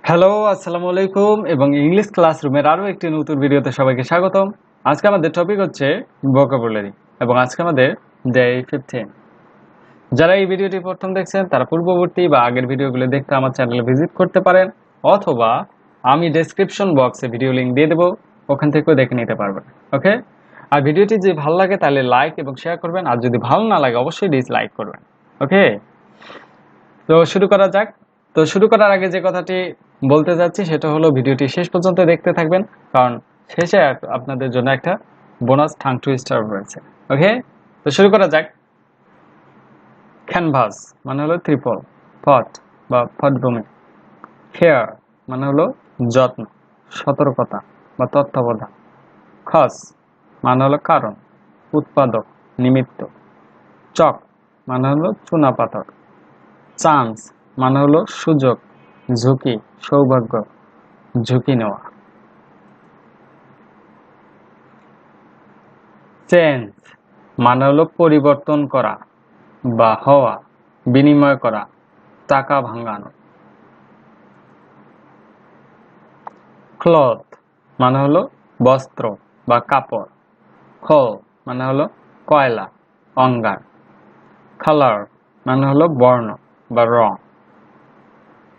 Hello, আসসালামু আলাইকুম এবং ইংলিশ ক্লাসরুমের আরও একটি নতুন ভিডিওতে সবাইকে স্বাগতম। আজকে আমাদের টপিক হচ্ছে ভোকাবুলারি এবং আজকে আমাদের ডে 15। যারা এই ভিডিওটি প্রথম দেখছেন তারা পূর্ববর্তী বা আগের ভিডিওগুলো দেখতে আমার চ্যানেলে ভিজিট করতে পারেন, অথবা আমি ডেসক্রিপশন বক্সে ভিডিও লিঙ্ক দিয়ে দেবো, ওখান থেকেও দেখে নিতে পারবেন। ওকে, আর ভিডিওটি যদি ভালো লাগে তাহলে লাইক এবং শেয়ার করবেন, আর যদি ভালো না লাগে অবশ্যই ডিসলাইক করবেন। ওকে, তো শুরু করা যাক। তো শুরু করার আগে যে কথাটি বলতে যাচ্ছি সেটা হলো ভিডিওটি শেষ পর্যন্ত দেখতে থাকবেন, কারণ শেষে আপনাদের জন্য একটা বোনাস টাং টুইস্টার রয়েছে। ওকে, তো শুরু করা যাক। ক্যানভাস মানে হলো ত্রিপল, পট বা পটভূমি। কেয়ার মানে হলো যত্ন, সতর্কতা বা তত্ত্বাবধান। কজ মানে হলো কারণ, উৎপাদক, নিমিত্ত। চক মানে হলো চুনাপাথর। চান্স মানে হলো সুযোগ, ঝুঁকি, সৌভাগ্য, ঝুঁকি নেওয়া। চেঞ্জ মানে হলো পরিবর্তন করা বা হওয়া, বিনিময় করা, টাকা ভাঙানো। ক্লথ মানে হলো বস্ত্র বা কাপড়। কোল মানে হলো কয়লা, অঙ্গার। কালার মানে হলো বর্ণ বা রং।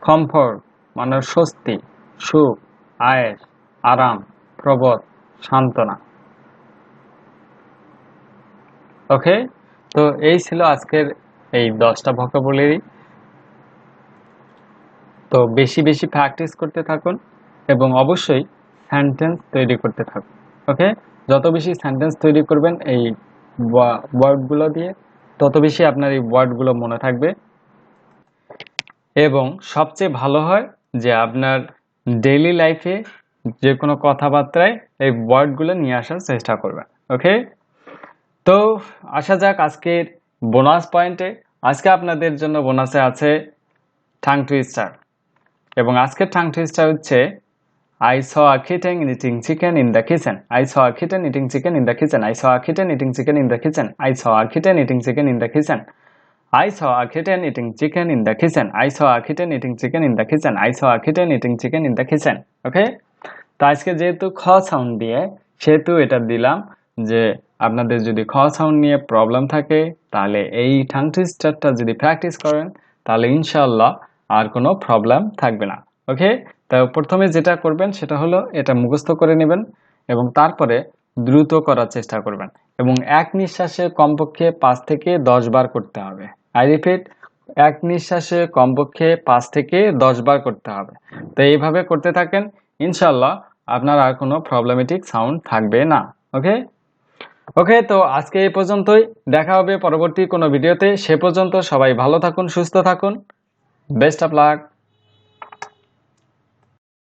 কমফোর্ট মানে স্বস্তি, সুখ, আয়েশ, আরাম, প্রবোধ, সান্ত্বনা। ওকে, তো এই ছিল আজকের এই 10টা ভোকাবুলারি। তো বেশি বেশি প্র্যাকটিস করতে থাকুন এবং অবশ্যই সেন্টেন্স তৈরি করতে থাকুন। ওকে, যত বেশি সেন্টেন্স তৈরি করবেন এই ওয়ার্ডগুলো দিয়ে, তত বেশি আপনার এই ওয়ার্ডগুলো মনে থাকবে এবং সবচেয়ে ভালো হয় যে আপনার ডেইলি লাইফে যে কোনো কথাবার্তায় এই ওয়ার্ডগুলো নিয়ে আসার চেষ্টা করবেন। ওকে, তো আসা যাক আজকের বোনাস পয়েন্টে। আজকে আপনাদের জন্য বোনাসে আছে টাং টুইস্টার এবং আজকের টাং টুইস্টার হচ্ছে I saw a kitten eating chicken in the kitchen. I saw a kitten eating chicken in the kitchen. I saw a kitten eating chicken in the kitchen. I saw a kitten eating chicken in the kitchen. I saw a kitten eating chicken in the kitchen. I saw a kitten eating chicken in the kitchen. I saw a kitten eating chicken in the kitchen. Okay? তো আজকে যেহেতু খ sound দিয়ে সেহেতু এটা দিলাম যে আপনাদের যদি খ সাউন্ড নিয়ে প্রবলেম থাকে তাহলে এই টাং টুইস্টারটা যদি প্র্যাকটিস করেন তাহলে ইনশাআল্লাহ আর কোনো প্রবলেম থাকবে না। ওকে, তো প্রথমে যেটা করবেন সেটা হলো এটা মুখস্থ করে নেবেন এবং তারপরে দ্রুত করার চেষ্টা করবেন এবং এক নিঃশ্বাসে কমপক্ষে 5 থেকে 10 বার করতে হবে। আই রিপিট, এক নিঃশ্বাসে কমপক্ষে 5 থেকে 10 বার করতে হবে। তো এইভাবে করতে থাকেন, ইনশাল্লাহ আপনার আর কোনো প্রবলেমেটিক সাউন্ড থাকবে না। ওকে ওকে, তো আজকে এই পর্যন্তই। দেখা হবে পরবর্তী কোনো ভিডিওতে। সে পর্যন্ত সবাই ভালো থাকুন, সুস্থ থাকুন। Best of luck.